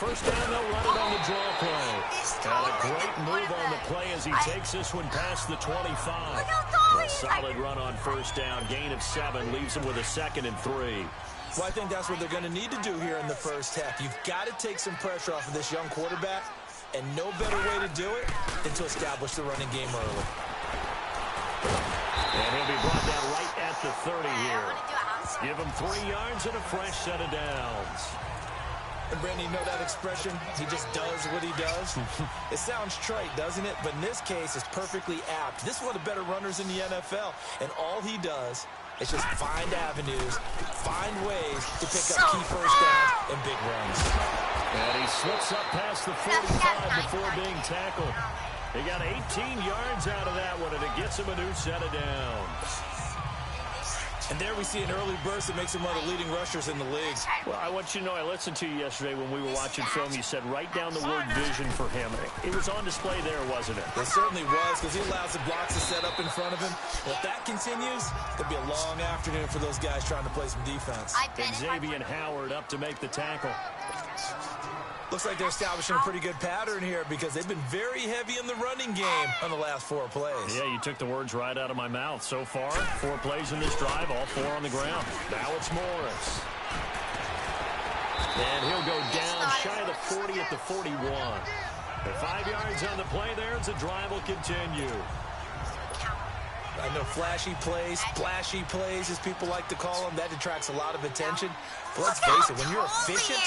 first down, they'll run it on the draw play. And a great move on the play as he takes this one past the 25. A solid run on first down, gain of 7, leaves him with a 2nd and 3. Well, I think that's what they're going to need to do here in the first half. You've got to take some pressure off of this young quarterback, and no better way to do it than to establish the running game early. And he'll be brought down right at the 30 here. Give him 3 yards and a fresh set of downs. And Brandon, you know that expression? He just does what he does. It sounds trite, doesn't it? But in this case, it's perfectly apt. This is one of the better runners in the NFL, and all he does is just find avenues, find ways to pick up key first downs and big runs. And he slips up past the 45 before being tackled. He got 18 yards out of that one, and it gets him a new set of downs. And there we see an early burst that makes him one of the leading rushers in the league. Well, I want you to know, I listened to you yesterday when we were watching film. You said write down the word vision for him. It was on display there, wasn't it? It certainly was, because he allows the blocks to set up in front of him. If that continues, it'll be a long afternoon for those guys trying to play some defense. Xavier Howard up to make the tackle. Looks like they're establishing a pretty good pattern here because they've been very heavy in the running game on the last 4 plays. Yeah, you took the words right out of my mouth. So far, 4 plays in this drive, all 4 on the ground. Now it's Morris. And he'll go down shy of the 40 at the 41. The 5 yards on the play there as the drive will continue. I know flashy plays, splashy plays, as people like to call them, that attracts a lot of attention. But let's face it, when you're efficient,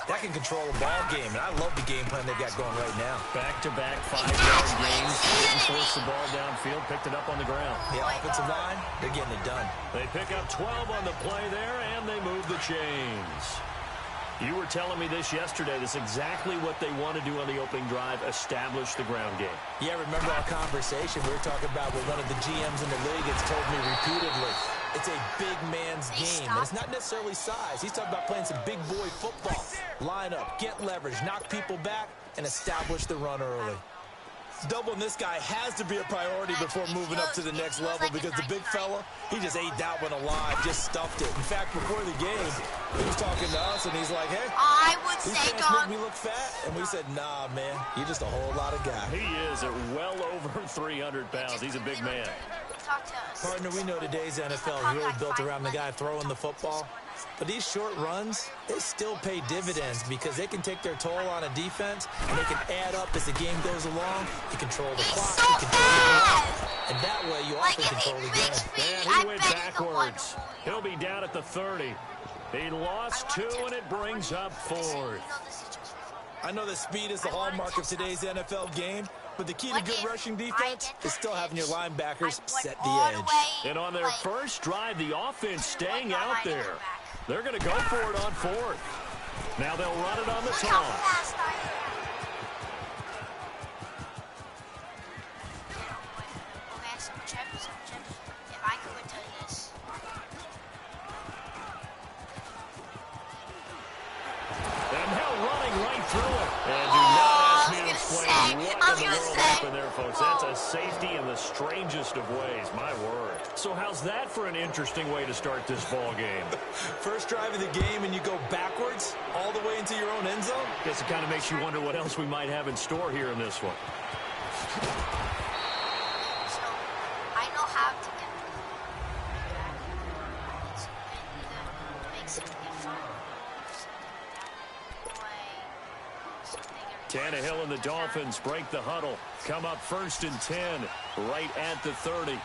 that can control a ball game. And I love the game plan they've got going right now. Back-to-back 5-yard gains. Didn't force the ball downfield, picked it up on the ground. The offensive line, they're getting it done. They pick up 12 on the play there, and they move the chains. You were telling me this yesterday. This is exactly what they want to do on the opening drive, establish the ground game. Yeah, remember our conversation? We were talking about what one of the GMs in the league has told me repeatedly. It's a big man's game, and it's not necessarily size. He's talking about playing some big boy football. Line up, get leverage, knock people back, and establish the run early. Doubling this guy has to be a priority before moving up to the next level because the big fella, he just ate that one alive, just stuffed it. In fact, before the game, he was talking to us, and he's like, hey, these pants make me look fat. And we said, nah, man, you're just a whole lot of guy. He is at well over 300 pounds. He's a big man. Partner, we know today's NFL is really built around the guy throwing the football. But these short runs, they still pay dividends because they can take their toll on a defense, and they can add up as the game goes along. You control the clock, you control the clock, and that way you also control the game. And he went backwards. He'll be down at the 30. He lost 2, and it brings up 4th. I know that speed is the hallmark of today's NFL game, but the key to good rushing defense is still having your linebackers set the edge. And on their first drive, the offense staying out there. They're going to go for it on 4th. Now they'll run it on the toss. And now running right through it. And do not ask me to explain what in the world happened there, folks. That's a safety in the strangest of ways. My word. So how's that for an interesting way to start this ball game? First drive of the game and you go backwards all the way into your own end zone? Guess it kind of makes you wonder what else we might have in store here in this one. So, I know how to get Tannehill and the Dolphins break the huddle. Come up 1st and 10, right at the 30.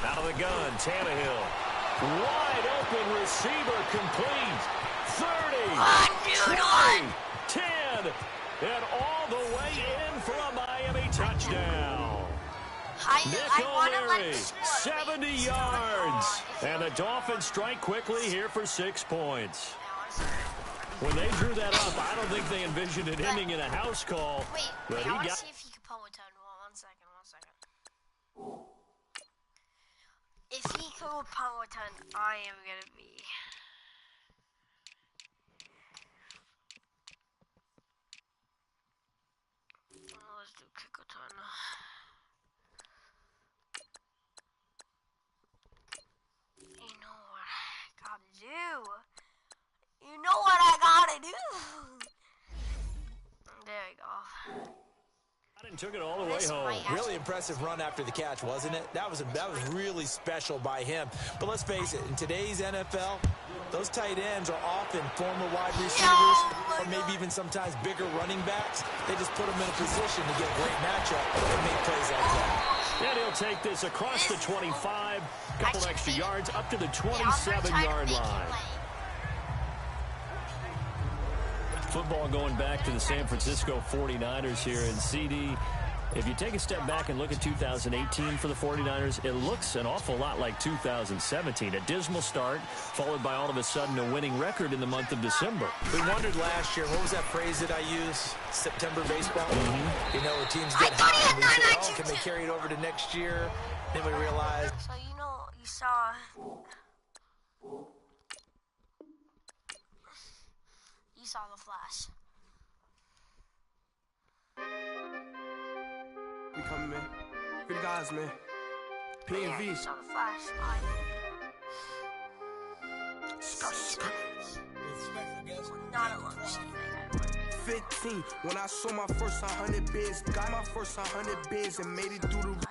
Out of the gun, Tannehill. Wide open receiver complete. 30, 20, 10, and all the way in for a Miami touchdown. Nick O'Leary, 70 yards. And the Dolphins strike quickly here for 6 points. When they drew that up, I don't think they envisioned it ending in a house call. Wait, I want to see if he can pull a turn. One second. If he can pull a turn, I am going to be... Let's do kick Took it all the way home. Really impressive run after the catch, wasn't it? That was really special by him. But let's face it, in today's NFL, those tight ends are often former wide receivers or maybe even sometimes bigger running backs. They just put them in a position to get a great matchup and make plays like that. And he'll take this across the 25, couple extra yards up to the 27-yard line. Football going back to the San Francisco 49ers here. And CD, if you take a step back and look at 2018 for the 49ers, it looks an awful lot like 2017. A dismal start, followed by all of a sudden a winning record in the month of December. We wondered last year, what was that phrase that I used? September baseball? You know, where teams get hot and we say, oh, can they carry it over to next year? Then we realized. So, you saw... You saw the flash. We coming, man. We the guys, man. P&V. Yeah, you saw the flash. 15, when I saw my first 100 bids, got my first 100 bids and made it through the